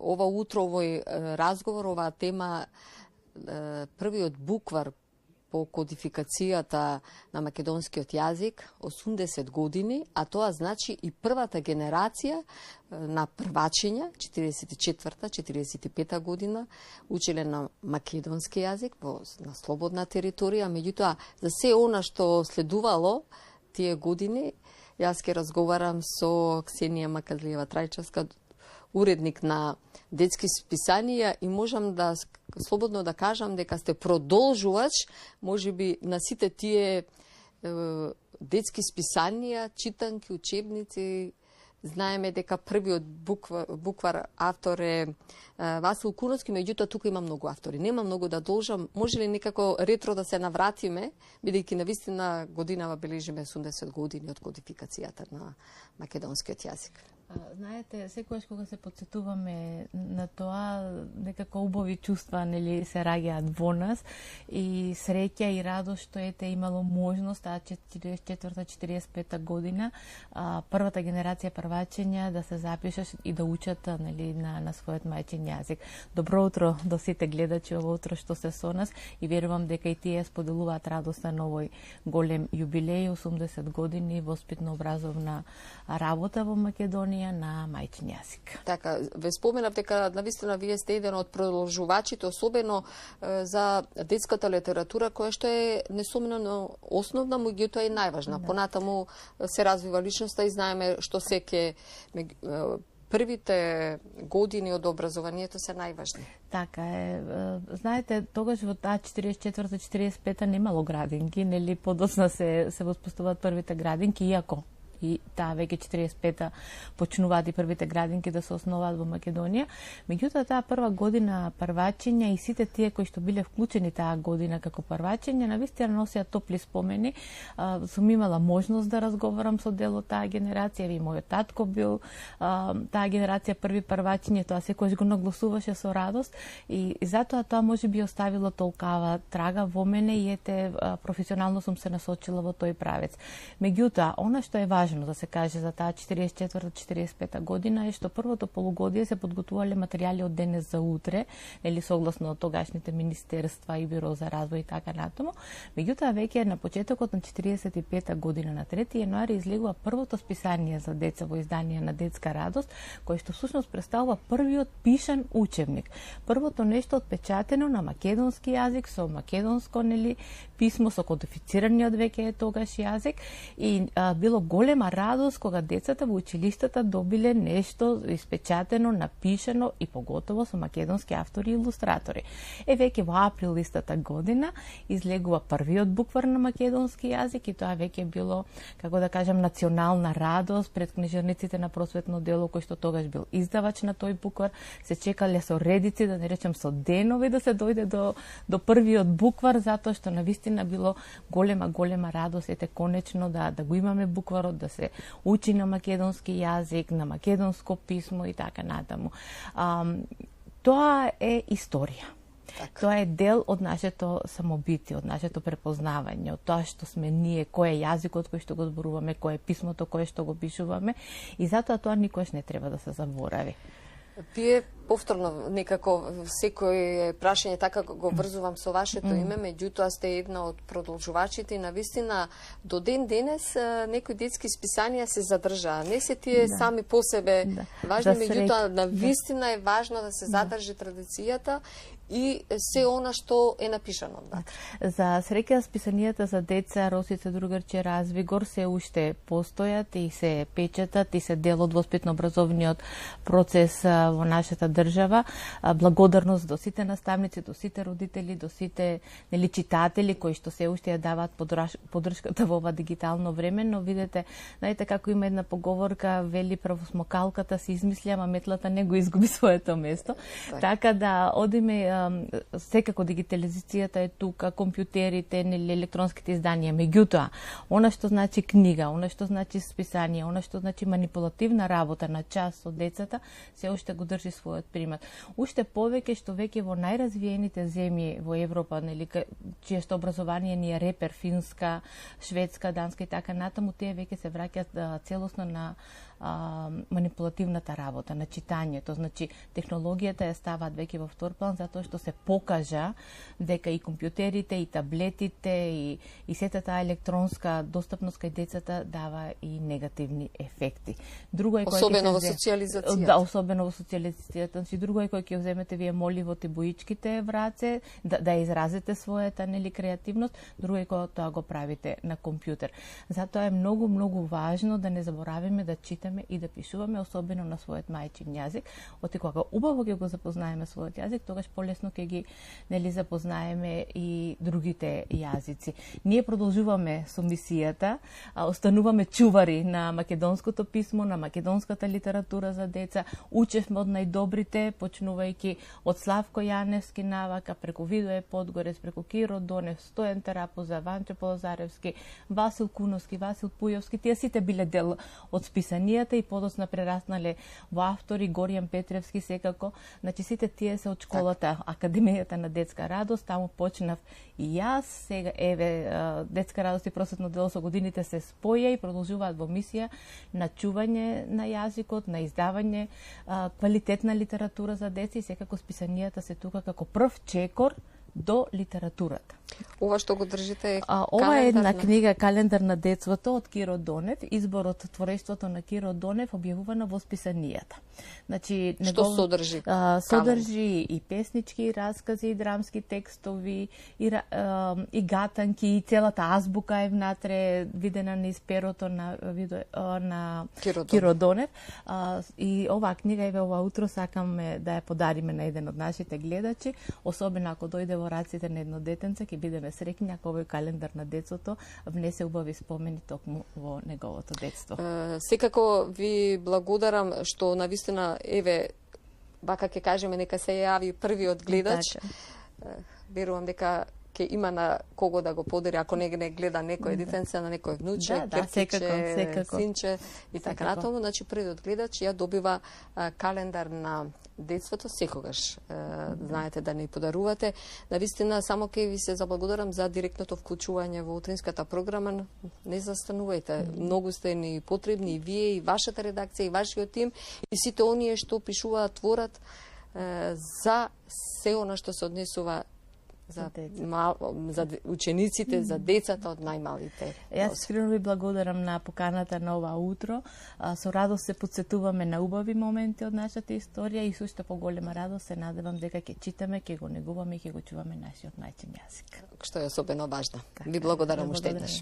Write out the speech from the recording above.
ова утро овој разговор, оваа тема, првиот буквар по кодификацијата на македонскиот јазик 80 години, а тоа значи и првата генерација на првачиња 44-45 година учеле на македонски јазик на слободна територија, меѓутоа за се она што следувало тие години, јас ќе разговарам со Ксенија Макадлиева Трајчевска, уредник на детски списанија, и можам да слободно да кажам дека сте продолжувач, можеби, на сите тие детски списанија, читанки, учебници. Знаеме дека првиот буквар автор е Васил Куновски, меѓутоа тука има многу автори. Нема многу да должам. Може ли некако ретро да се навратиме, бидејќи навистина годинава бележиме 80 години од кодификацијата на македонскиот јазик? Знаете, секогаш кога се подсетуваме на тоа, некако убави чувства, нели, се раѓаат во нас, и среќа и радост што ете имало можност таа 44-45 година првата генерација првачиња да се запишат и да учат, нели, на својот мајчин јазик. Добро утро до сите гледачи ово утро што се со нас, и верувам дека и тие споделуваат радоста на овој голем јубилеј, 80 години воспитно-образовна работа во Македонија на мајчин јазик. Така, ве споменав дека навистина вие сте еден од продолжувачите, особено за детската литература, која што е несомнено основна, меѓутоа и најважна. Да. Понатаму се развива личноста и знаеме што секе првите години од образованието се најважни. Така е. Знаете, тогаш во таа 44-45 немало градинки, нели, подоцна се воспоставуваат првите градинки, иако и таа веќе 45-та почнуваат и првите градинки да се основаат во Македонија. Меѓутоа, таа прва година првачиња и сите тие кои што биле вклучени таа година како првачиња, навистина носеат топли спомени. Сум имала можност да разговарам со дел од таа генерација, и мојот татко бил таа генерација први првачиња, тоа секојаш го нагласуваше со радост, и затоа тоа може би оставило толкава трага во мене, и ете, професионално сум се насочила во тој правец. Меѓутоа, она што е важно да се каже за таа 44-45 година е што првото полугодие се подготвувале материјали од денес за утре, или согласно тогашните министерства и Биро за развој и така натаму. Меѓутоа, веќе на почетокот на 45 година, на 3 јануари, излегува првото списание за деца во издание на Детска радост, кој што всушност представува првиот пишан учебник. Првото нешто отпечатено на македонски јазик, со македонско, нели, писмо, со кодифицираниот веќе тогаш јазик, и било голема радост кога децата во училиштата добиле нешто испечатено, напишано и поготово со македонски автори и илустратори. Веќе во април истата година излегува првиот буквар на македонски јазик, и тоа веќе било, како да кажам, национална радост пред книжарниците на просветно дело, кој што тогаш бил издавач на тој буквар. Се чекале со редици, да не речем со денови, да се дојде до првиот буквар, затоа што навистина било голема радост, ете, конечно да го имаме букварот, да се учи на македонски јазик, на македонско писмо и така натаму. Тоа е историја. Так. Тоа е дел од нашето самобитие, од нашето препознавање, од тоа што сме ние, кој е јазикот кој што го зборуваме, кој е писмото кое што го пишуваме, и затоа тоа никош не треба да се заборави. Вие повторно некако секој прашање така го врзувам со вашето име, меѓутоа сте една од продолжувачите, и навистина до ден денес некои детски списанија се задржаа. Не се тие сами по себе важни, меѓутоа навистина е важно да се задржи традицијата и се она што е напишано. За среќа, списанијата за деца Росица, Другарче, Развигор се уште постојат и се печатат и се дел од воспитно-образовниот процес во нашата држава. Благодарност до сите наставници, до сите родители, до сите, нели, читатели кои што се уште ја даваат поддршката во ова дигитално време, но видете, знаете како има една поговорка, вели правосмокалката се измисли, ама метлата не го изгуби своето место. Така да одиме, секако дигитализацијата е тука, компјутерите, нели, електронските изданија, меѓутоа, она што значи книга, она што значи списание, она што значи манипулативна работа на час со децата, се уште го држи својот примат. Уште повеќе што веќе во најразвиените земји во Европа, нели, чието образование ни е репер, Финска, Шведска, Данска и така натаму, тие веќе се враќаат целосно на манипулативната работа, на читањето. Значи, технологијата ја ставаат веќе во втор план, затоа што се покажа дека и компјутерите, и таблетите, и сета таа електронска достапност кај децата дава и негативни ефекти. Друго е особено во социјализацијата. Да, особено во социјализацијата. Значи, друго е кој ќе земете вие моливот и боичките враце, да изразите својата креативност, друго е кога тоа го правите на компјутер. Затоа е многу важно да не забораваме да читаме и да пишуваме, особено на својот мајчин јазик. Оти кога убаво ќе го запознаеме својот јазик, тогаш полесно ќе ги запознаеме и другите јазици. Ние продолжуваме со мисијата, остануваме чувари на македонското писмо, на македонската литература за деца. Учевме од најдобрите, почнувајќи од Славко Јаневски навака, преку Видое Подгорец, преку Киро Донев, Стојан Тарапуза, Ванчо Полозаревски, Васил Куновски, Васил Пујовски. Тие сите биле дел од списанијата и подоцна прераснале во автори, Горијан Петревски секако. Значи сите тие се од школата, Академијата на детска радост, таму почнав и јас. Сега еве детска радост и просветно дело со годините се споја и продолжуваат во мисија на чување на јазикот, на издавање квалитетна литература за деца и секако списанијата се тука како прв чекор до литературата. Ова што го држите е ова е една книга Календар на детството од Киро Донев, избор од творештвото на Киро Донев, објавувана во списанијата. Значи, што содржи? Содржи и песнички, раскази, и драмски текстови, и гатанки, и целата азбука е внатре, видена низ перото на Киро Донев. И оваа книга, еве ова утро, сакаме да ја подариме на еден од нашите гледачи, особено ако дојде во раците на едно детенце, ќе бидеме среќни ако овој календар на детството внесе убави спомени токму во неговото детство. Секако ви благодарам што навистина, еве, бака ќе кажеме, нека се јави првиот гледач. Верувам дека ќе има на кого да го подари, ако не гледа некој детенце, на некој внуче, керкиче, синче и така натаму. Значи, првиот гледач ја добива календар на детството секогаш. Знаете да не подарувате. Навистина, само ќе ви се заблагодарам за директното вклучување во утринската програма. Не застанувајте. Многу сте ни потребни и вие, и вашата редакција, и вашиот тим, и сите оние што пишуваат, творат за се она што се однесува за учениците, за децата од најмалите. Јас искрено ви благодарам на поканата на ова утро. Со радост се подсетуваме на убави моменти од нашата историја и со уште поголема радост се надевам дека ќе читаме, ќе го негуваме и ќе го чуваме нашиот мајчин јазик. Што е особено важно. Ви благодарам уште еднаш.